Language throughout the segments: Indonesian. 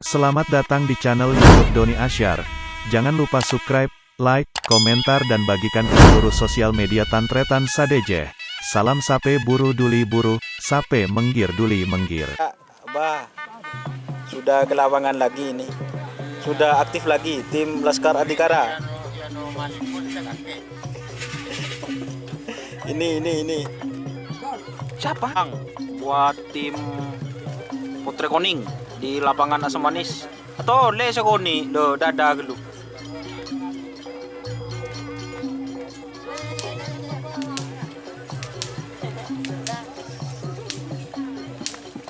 Selamat datang di channel YouTube Doni Ashar. Jangan lupa subscribe, like, komentar dan bagikan ke seluruh sosial media tantretan sadeje. Salam sape buru duli buru, sape menggir duli menggir. Bah, sudah ke lapangan lagi ini. Sudah aktif lagi tim Laskar Adhikara. Ini. Siapa? Buat tim Putre Koning di lapangan Asemanis atau le sekoni do dada gelu.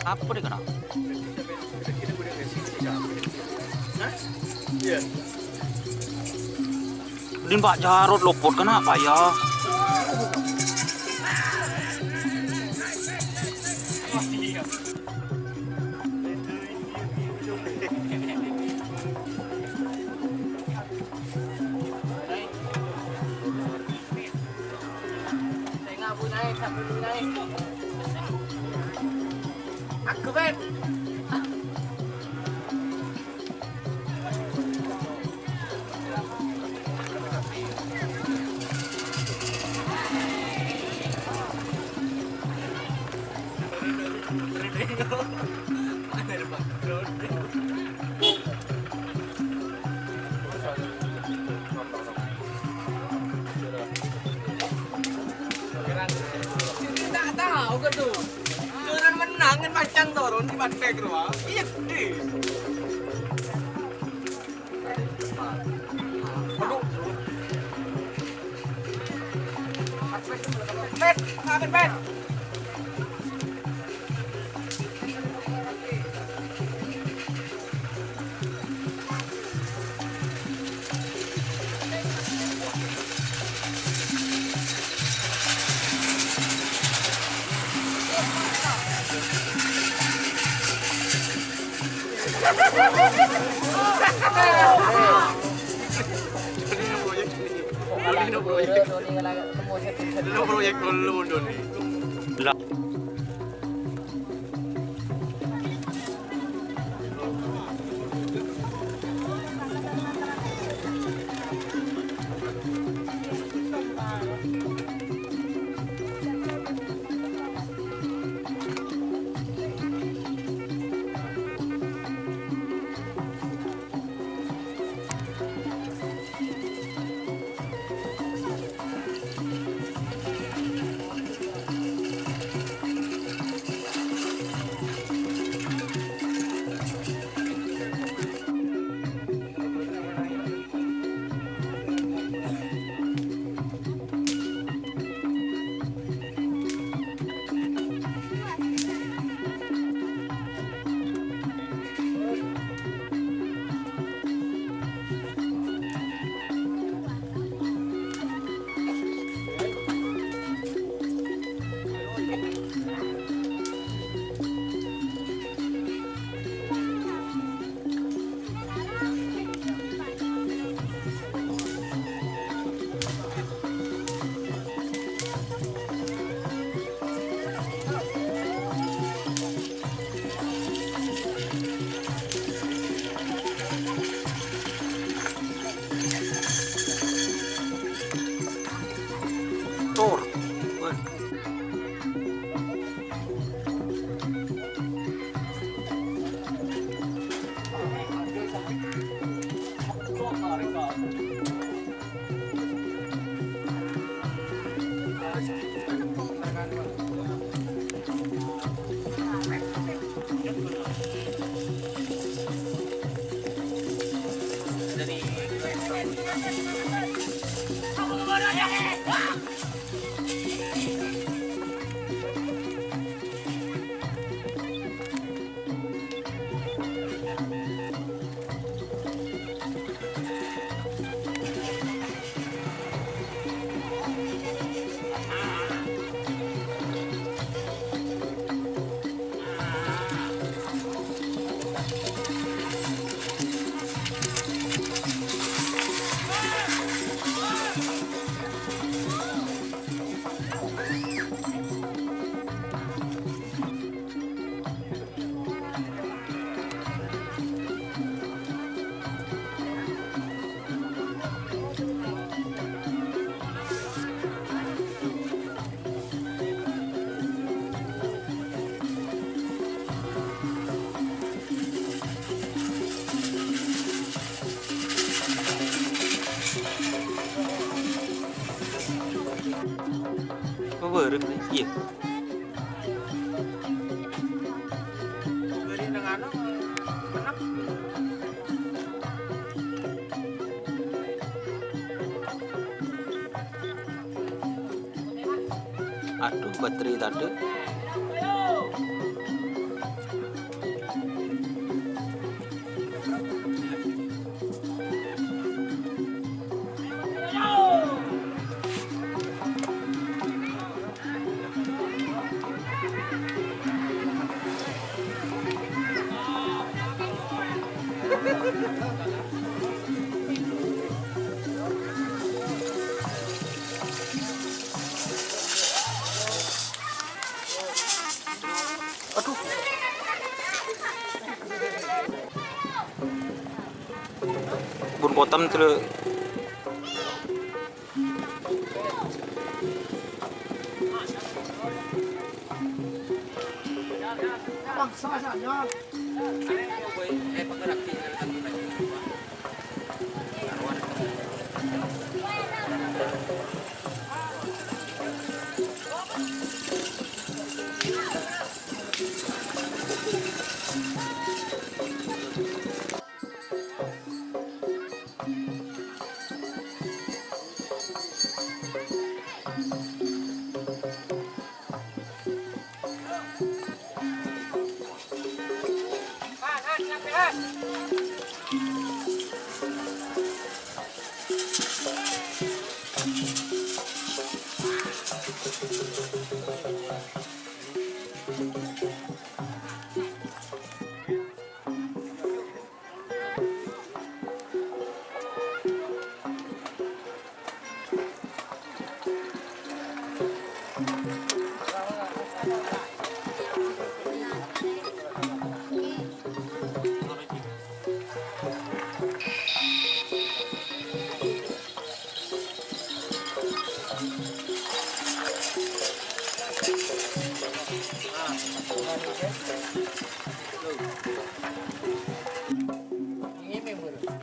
Apa deh kena? Iya. Din Pak Jarod lopot kenapa ya? Aku Ben. Tak tahu ke tu. Turun menang kan macam turun di batek tu ah. Iya deh. Aduh. Bet, makan bet. Proyek dulu Doni. Tur. budak nih. Iya. Beri dengan enak. Aduh, baterai tadi. Aduh. Bun kotam tuh.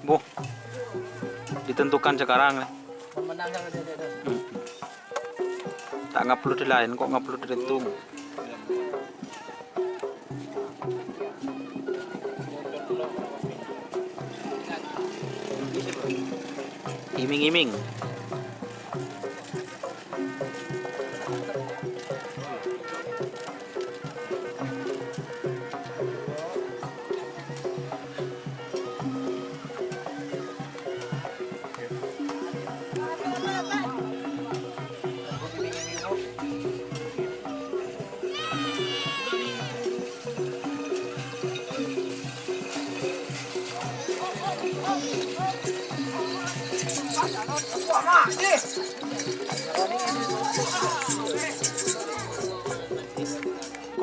Bu, ditentukan sekarang. Tak ngupload di lain, kok ngupload di Rentung. Iming-iming.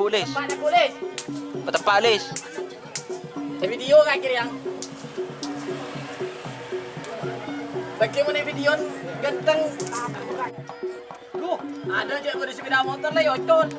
Kulis. Mana polis? Betempat lis. Video kan kira yang. Bagaimana video ganteng? Duh, ada aja bersepeda motor lah, yocon.